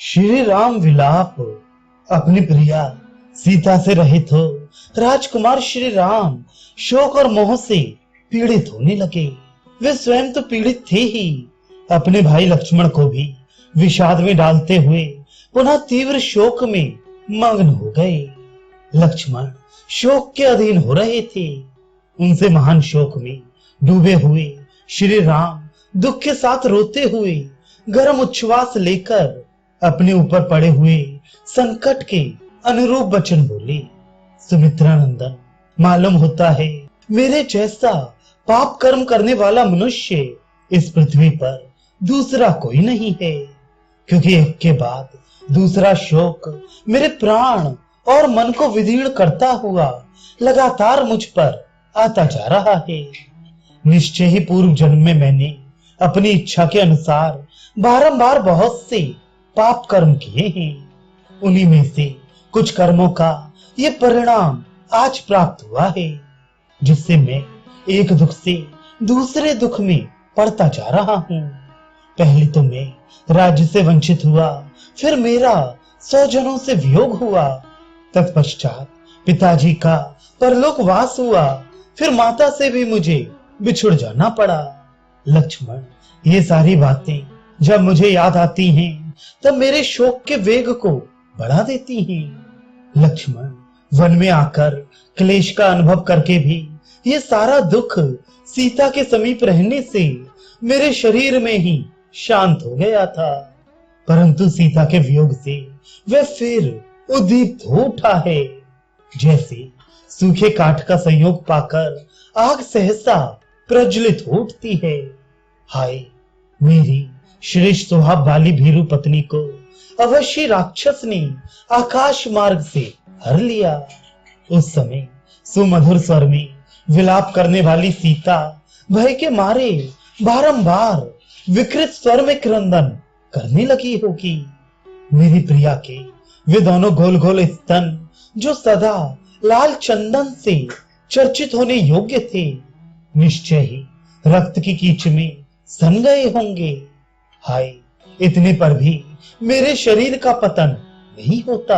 श्री राम विलाप। अपनी प्रिया सीता से रहित हो राजकुमार श्री राम शोक और मोह से पीड़ित होने लगे। वे स्वयं तो पीड़ित थे ही, अपने भाई लक्ष्मण को भी विषाद में डालते हुए पुनः तीव्र शोक में मग्न हो गए। लक्ष्मण शोक के अधीन हो रहे थे। उनसे महान शोक में डूबे हुए श्री राम दुख के साथ रोते हुए गर्म उच्छ्वास लेकर अपने ऊपर पड़े हुए संकट के अनुरूप वचन बोले। सुमित्रा नंदन, मालूम होता है मेरे जैसा पाप कर्म करने वाला मनुष्य इस पृथ्वी पर दूसरा कोई नहीं है, क्योंकि एक के बाद दूसरा शोक मेरे प्राण और मन को विदीर्ण करता हुआ लगातार मुझ पर आता जा रहा है। निश्चय ही पूर्व जन्म में मैंने अपनी इच्छा के अनुसार बारंबार बहुत से पाप कर्म किए हैं। उन्हीं में से कुछ कर्मों का ये परिणाम आज प्राप्त हुआ है, जिससे मैं एक दुख से दूसरे दुख में पड़ता जा रहा हूँ। पहले तो मैं राज्य से वंचित हुआ, फिर मेरा स्वजनों से वियोग हुआ, तत्पश्चात पिताजी का परलोकवास हुआ, फिर माता से भी मुझे बिछुड़ जाना पड़ा। लक्ष्मण, ये सारी बातें जब मुझे याद आती हैं तब मेरे शोक के वेग को बढ़ा देती हैं। लक्ष्मण, वन में आकर क्लेश का अनुभव करके भी ये सारा दुख सीता के समीप रहने से मेरे शरीर में ही शांत हो गया था, परंतु सीता के वियोग से वह फिर उद्दीप्त हो उठा है। जैसे सूखे काठ का संयोग पाकर आग सहसा प्रज्वलित हो उठती है। हाय, मेरी श्रेष्ठ स्वभाव वाली भीरू पत्नी को अवश्य राक्षस ने आकाश मार्ग से हर लिया। उस समय सुमधुर स्वर में विलाप करने वाली सीता भय के मारे बारंबार विकृत स्वर में क्रंदन करने लगी होगी। मेरी प्रिया के वे दोनों गोल गोल स्तन जो सदा लाल चंदन से चर्चित होने योग्य थे, निश्चय ही रक्त की कीच में सन गए होंगे। हाय, इतने पर भी मेरे शरीर का पतन नहीं होता।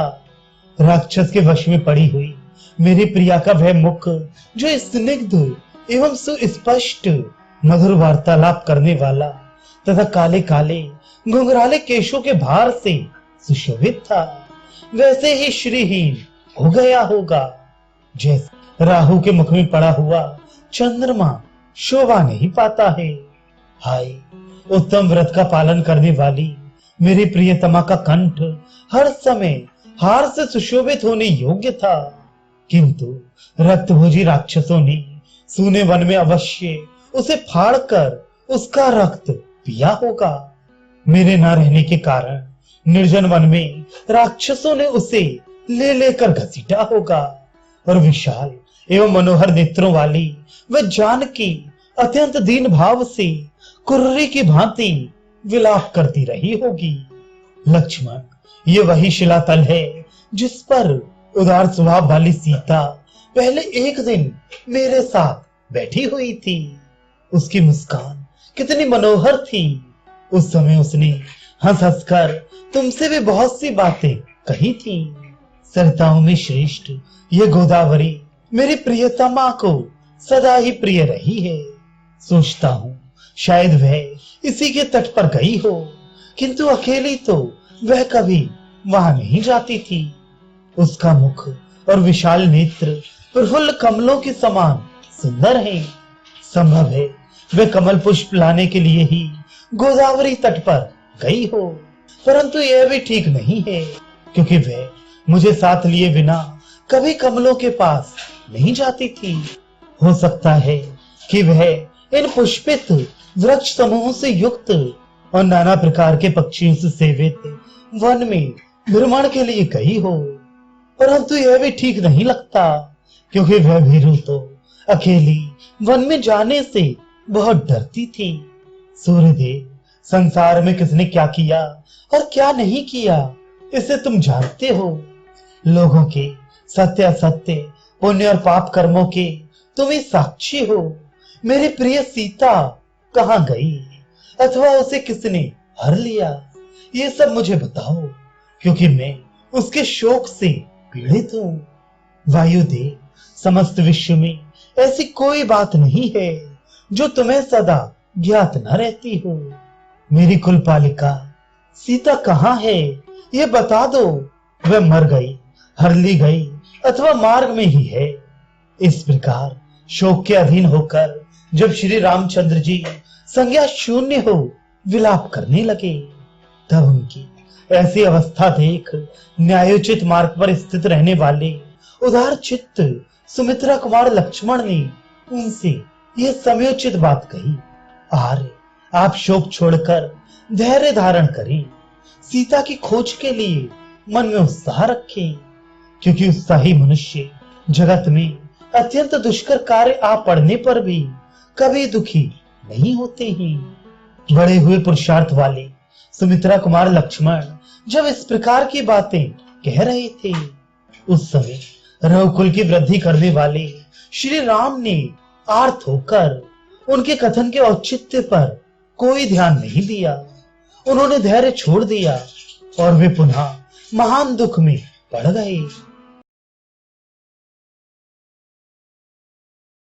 राक्षस के वश में पड़ी हुई मेरी प्रिया का वह मुख जो स्निग्ध एवं सुस्पष्ट मधुर वार्तालाप करने वाला तथा काले काले घुंघराले केशों के भार से सुशोभित था, वैसे ही श्रीहीन हो गया होगा जैसे राहु के मुख में पड़ा हुआ चंद्रमा शोभा नहीं पाता है। हाय, उत्तम व्रत का पालन करने वाली मेरी प्रियतमा का कंठ हर समय हार से सुशोभित होने योग्य था, किंतु रक्तभोजी राक्षसों ने सूने वन में अवश्य उसे फाड़कर उसका रक्त पिया होगा। मेरे न रहने के कारण निर्जन वन में राक्षसों ने उसे ले लेकर घसीटा होगा, और विशाल एवं मनोहर नेत्रों वाली वह जानकी अत्यंत दीन भाव से कुर्री की भांति विलाप करती रही होगी। लक्ष्मण, ये वही शिलातल है जिस पर उदार स्वभाव वाली सीता पहले एक दिन मेरे साथ बैठी हुई थी। उसकी मुस्कान कितनी मनोहर थी। उस समय उसने हंस हंसकर तुमसे भी बहुत सी बातें कही थी। सरिताओं में श्रेष्ठ ये गोदावरी मेरी प्रियतमा को सदा ही प्रिय रही है। सोचता हूँ शायद वह इसी के तट पर गई हो, किंतु अकेली तो वह कभी वहां नहीं जाती थी। उसका मुख और विशाल नेत्र प्रफुल्ल कमलों के समान सुंदर हैं। संभव है वह कमल पुष्प लाने के लिए ही गोदावरी तट पर गई हो, परंतु यह भी ठीक नहीं है, क्योंकि वह मुझे साथ लिए बिना कभी कमलों के पास नहीं जाती थी। हो सकता है कि वह इन पुष्पित वृक्ष समूहों से युक्त और नाना प्रकार के पक्षियों से सेवित वन में भ्रमण के लिए गई हो, परंतु यह भी ठीक नहीं लगता, क्योंकि वह भीरू तो अकेली वन में जाने से बहुत डरती थी। सूर्यदेव, संसार में किसने क्या किया और क्या नहीं किया इसे तुम जानते हो। लोगों के सत्य असत्य, पुण्य और पाप कर्मों के तुम ही साक्षी हो। मेरी प्रिय सीता कहाँ गई अथवा उसे किसने हर लिया, ये सब मुझे बताओ, क्योंकि मैं उसके शोक से पीड़ित हूँ। वायुदेव, समस्त विश्व में ऐसी कोई बात नहीं है जो तुम्हें सदा ज्ञात न रहती हो। मेरी कुलपालिका सीता कहाँ है, ये बता दो। वह मर गई, हर ली गई, अथवा मार्ग में ही है। इस प्रकार शोक के अधीन होकर जब श्री रामचंद्र जी संज्ञा शून्य हो विलाप करने लगे, तब उनकी ऐसी अवस्था देख न्यायोचित मार्ग पर स्थित रहने वाले उदार चित्त सुमित्रा कुमार लक्ष्मण ने उनसे यह समयोचित बात कही। आर्य, आप शोक छोड़कर धैर्य धारण करें, सीता की खोज के लिए मन में उत्साह रखें, क्योंकि उत्साही मनुष्य जगत में अत्यंत दुष्कर कार्य आ पड़ने पर भी कभी दुखी नहीं होते हैं। बड़े हुए पुरुषार्थ वाले सुमित्रा कुमार लक्ष्मण जब इस प्रकार की बातें कह रहे थे, उस समय रघुकुल की वृद्धि करने वाले श्री राम ने आर्त होकर उनके कथन के औचित्य पर कोई ध्यान नहीं दिया। उन्होंने धैर्य छोड़ दिया और वे पुनः महान दुख में पड़ गए।